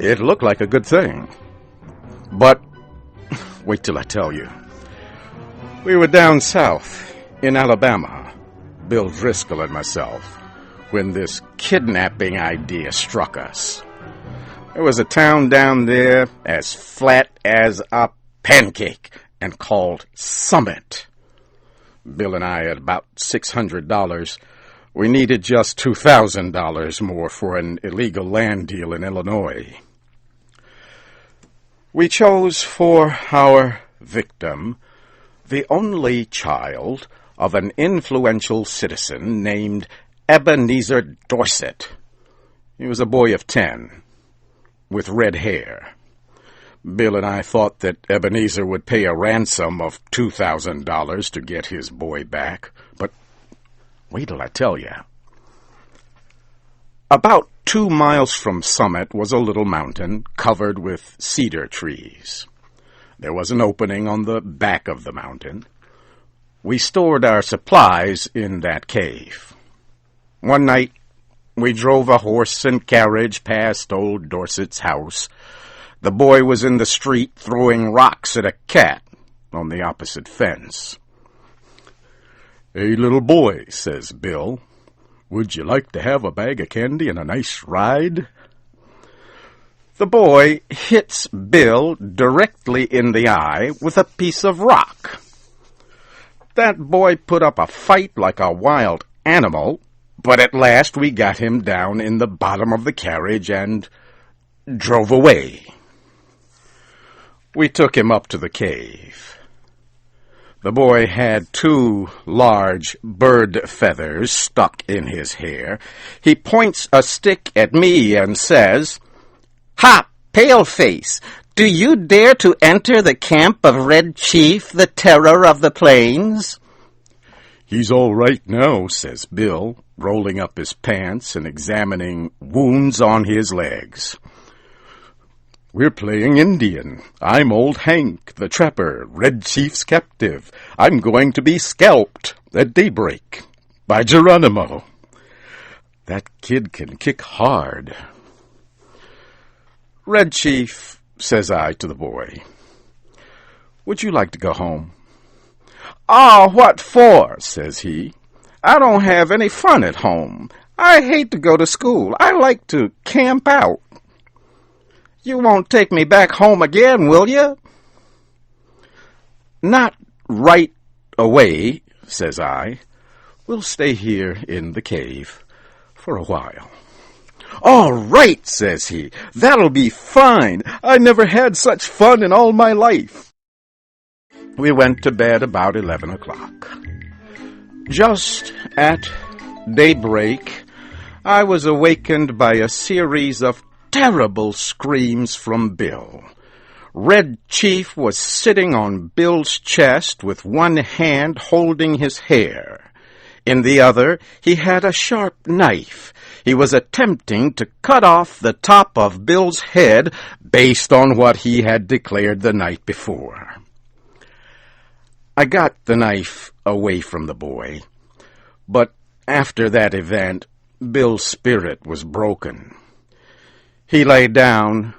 It looked like a good thing. But wait till I tell you. We were down south in Alabama, Bill Driscoll and myself, when this kidnapping idea struck us. There was a town down there as flat as a pancake and called Summit. Bill and I had about $600. We needed just $2,000 more for an illegal land deal in Illinois. We chose for our victim the only child of an influential citizen named Ebenezer Dorset. He was a boy of 10, with red hair. Bill and I thought that Ebenezer would pay a ransom of $2,000 to get his boy back, but wait till I tell you. About 2 miles from Summit was a little mountain covered with cedar trees. There was an opening on the back of the mountain. We stored our supplies in that cave. One night, we drove a horse and carriage past old Dorset's house. The boy was in the street throwing rocks at a cat on the opposite fence. "Hey, little boy," says Bill, "would you like to have a bag of candy and a nice ride?" The boy hits Bill directly in the eye with a piece of rock. That boy put up a fight like a wild animal, but at last we got him down in the bottom of the carriage and drove away. We took him up to the cave. The boy had 2 large bird feathers stuck in his hair. He points a stick at me and says, "Ha, paleface, do you dare to enter the camp of Red Chief, the terror of the plains?" "He's all right now," says Bill, rolling up his pants and examining wounds on his legs. "We're playing Indian. I'm old Hank, the trapper, Red Chief's captive. I'm going to be scalped at daybreak by Geronimo. That kid can kick hard." "Red Chief," says I to the boy, "would you like to go home?" "Oh, what for?" says he. "I don't have any fun at home. I hate to go to school. I like to camp out." "You won't take me back home again, will you?" "Not right away," says I. "We'll stay here in the cave for a while." "All right," says he. "That'll be fine. I never had such fun in all my life." We went to bed about 11 o'clock. Just at daybreak, I was awakened by a series of terrible screams from Bill. Red Chief was sitting on Bill's chest with one hand holding his hair. In the other, he had a sharp knife. He was attempting to cut off the top of Bill's head based on what he had declared the night before. I got the knife away from the boy, but after that event, Bill's spirit was broken. He lay down,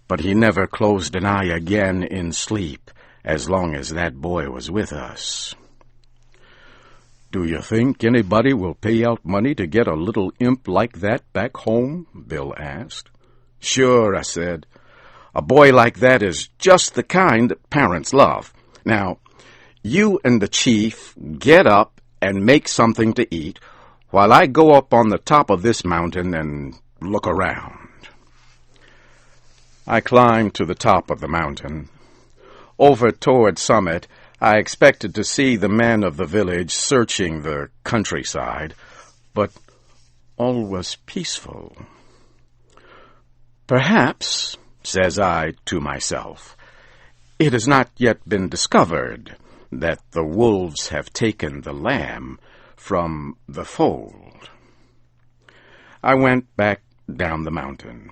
but he never closed an eye again in sleep as long as that boy was with us. "Do you think anybody will pay out money to get a little imp like that back home?" Bill asked. "Sure," I said. "A boy like that is just the kind that parents love. Now, you and the chief get up and make something to eat while I go up on the top of this mountain and look around." I climbed to the top of the mountain. Over toward Summit, I expected to see the men of the village searching the countryside, but all was peaceful. "Perhaps," says I to myself, "it has not yet been discovered that the wolves have taken the lamb from the fold." I went back down the mountain.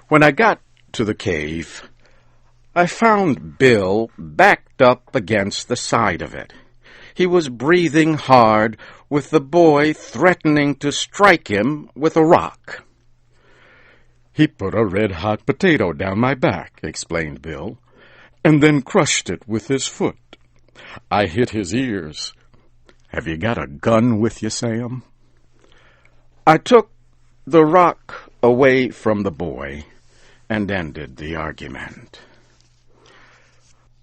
When I got to the cave, I found Bill backed up against the side of it. He was breathing hard, with the boy threatening to strike him with a rock. "He put a red-hot potato down my back," explained Bill, "and then crushed it with his foot. I hit his ears. Have you got a gun with you, Sam?" I took the rock away from the boy and ended the argument.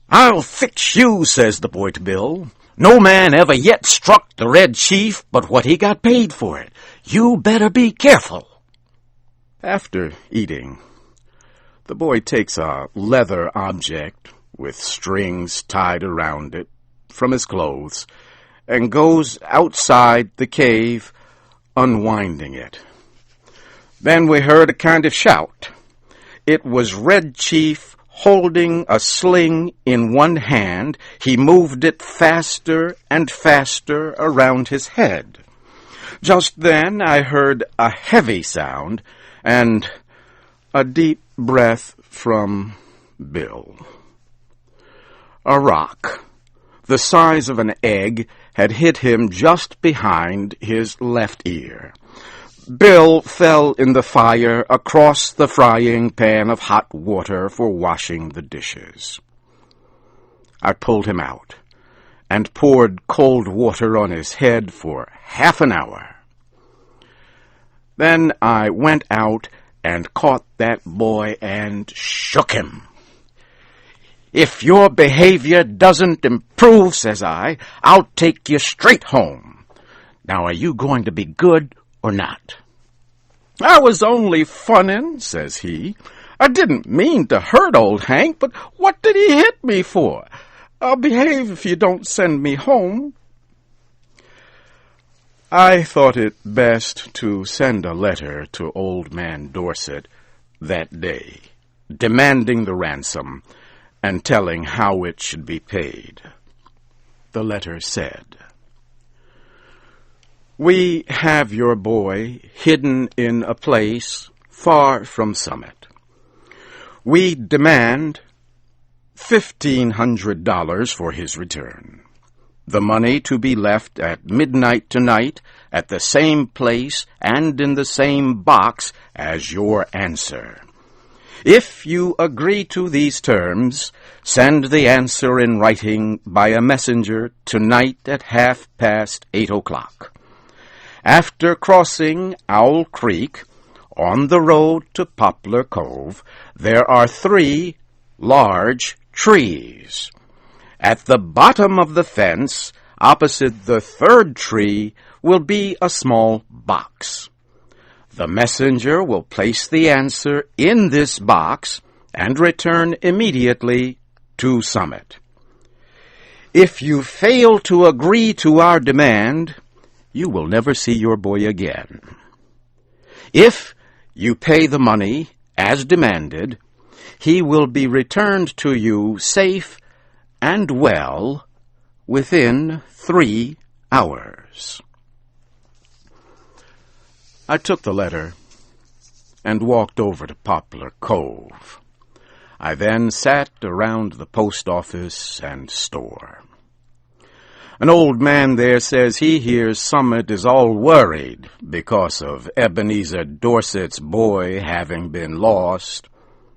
"I'll fix you," says the boy to Bill. "No man ever yet struck the Red Chief but what he got paid for it. You better be careful." After eating, the boy takes a leather object with strings tied around it from his clothes and goes outside the cave, unwinding it. Then we heard a kind of shout. It was Red Chief holding a sling in one hand. He moved it faster and faster around his head. Just then I heard a heavy sound and a deep breath from Bill. A rock, the size of an egg, had hit him just behind his left ear. Bill fell in the fire across the frying pan of hot water for washing the dishes. I pulled him out and poured cold water on his head for half an hour. Then I went out and caught that boy and shook him. "If your behavior doesn't improve," says I, "I'll take you straight home. Now are you going to be good or not?" "I was only funnin'," says he. "I didn't mean to hurt old Hank, but what did he hit me for? I'll behave if you don't send me home." I thought it best to send a letter to Old Man Dorset that day, demanding the ransom and telling how it should be paid. The letter said, "We have your boy hidden in a place far from Summit. We demand $1,500 for his return. The money to be left at midnight tonight at the same place and in the same box as your answer. If you agree to these terms, send the answer in writing by a messenger tonight at 8:30. After crossing Owl Creek, on the road to Poplar Cove, there are 3 large trees. At the bottom of the fence, opposite the 3rd tree, will be a small box. The messenger will place the answer in this box and return immediately to Summit. If you fail to agree to our demand, you will never see your boy again. If you pay the money as demanded, he will be returned to you safe and well within 3 hours." I took the letter and walked over to Poplar Cove. I then sat around the post office and store. An old man there says he hears Summit is all worried because of Ebenezer Dorset's boy having been lost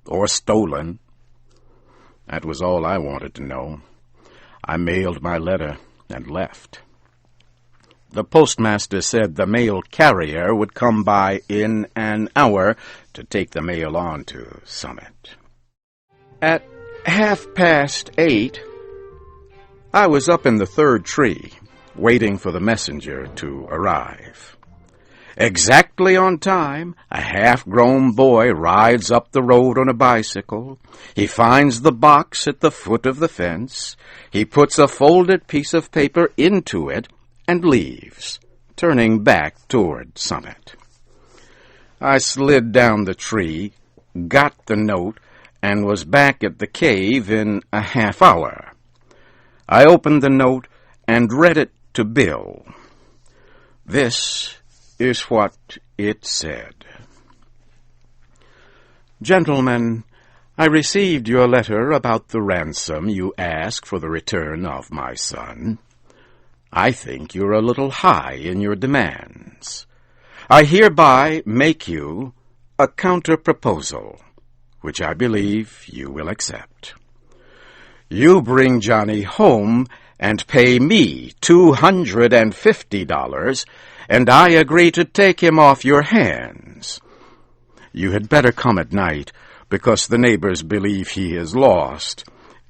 or stolen. That was all I wanted to know. I mailed my letter and left. The postmaster said the mail carrier would come by in an hour to take the mail on to Summit. At 8:30, I was up in the 3rd tree, waiting for the messenger to arrive. Exactly on time, a half-grown boy rides up the road on a bicycle. He finds the box at the foot of the fence. He puts a folded piece of paper into it and leaves, turning back toward Summit. I slid down the tree, got the note, and was back at the cave in a half hour. I opened the note and read it to Bill. This is what it said. "Gentlemen, I received your letter about the ransom you ask for the return of my son. I think you're a little high in your demands. I hereby make you a counterproposal, which I believe you will accept. You bring Johnny home and pay me $250, and I agree to take him off your hands. You had better come at night, because the neighbors believe he is lost,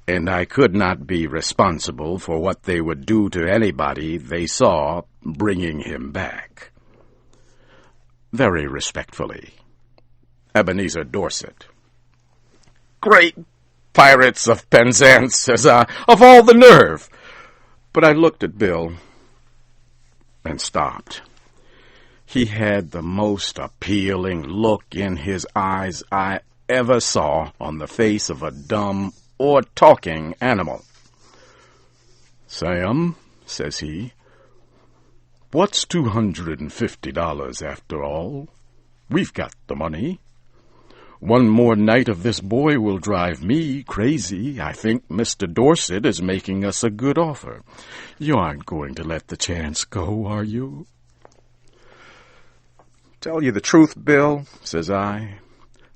and I could not be responsible for what they would do to anybody they saw bringing him back. Very respectfully, Ebenezer Dorset. Great Pirates of Penzance, says I, of all the nerve! But I looked at Bill and stopped. He had the most appealing look in his eyes I ever saw on the face of a dumb or talking animal. Sam, says he, what's $250 after all? We've got the money. One more night of this boy will drive me crazy. I think Mr. Dorset is making us a good offer. You aren't going to let the chance go, are you? Tell you the truth, Bill, says I,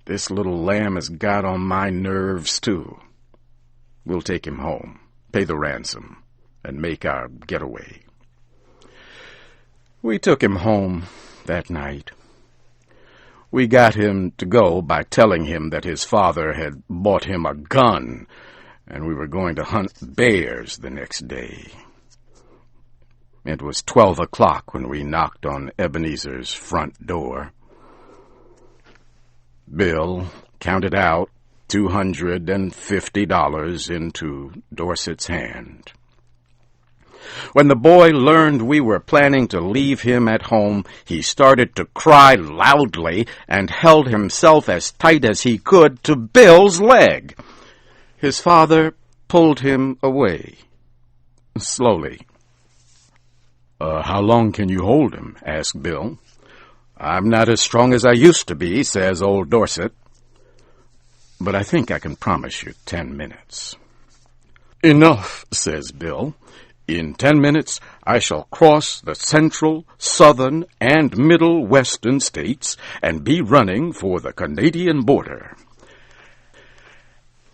this little lamb has got on my nerves, too. We'll take him home, pay the ransom, and make our getaway. We took him home that night. We got him to go by telling him that his father had bought him a gun, and we were going to hunt bears the next day. It was 12 o'clock when we knocked on Ebenezer's front door. Bill counted out $250 into Dorset's hand. When the boy learned we were planning to leave him at home, he started to cry loudly and held himself as tight as he could to Bill's leg. His father pulled him away, slowly. How long can you hold him? Asked Bill. I'm not as strong as I used to be, says old Dorset. But I think I can promise you 10 minutes. Enough, says Bill. In 10 minutes, I shall cross the central, southern, and middle western states and be running for the Canadian border.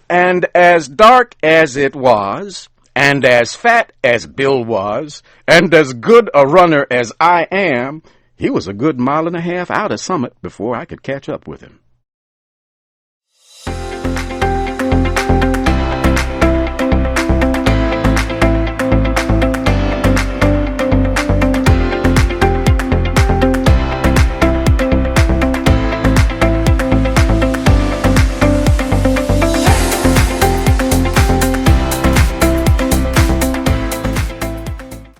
And as dark as it was, and as fat as Bill was, and as good a runner as I am, he was a good mile and a half out of Summit before I could catch up with him.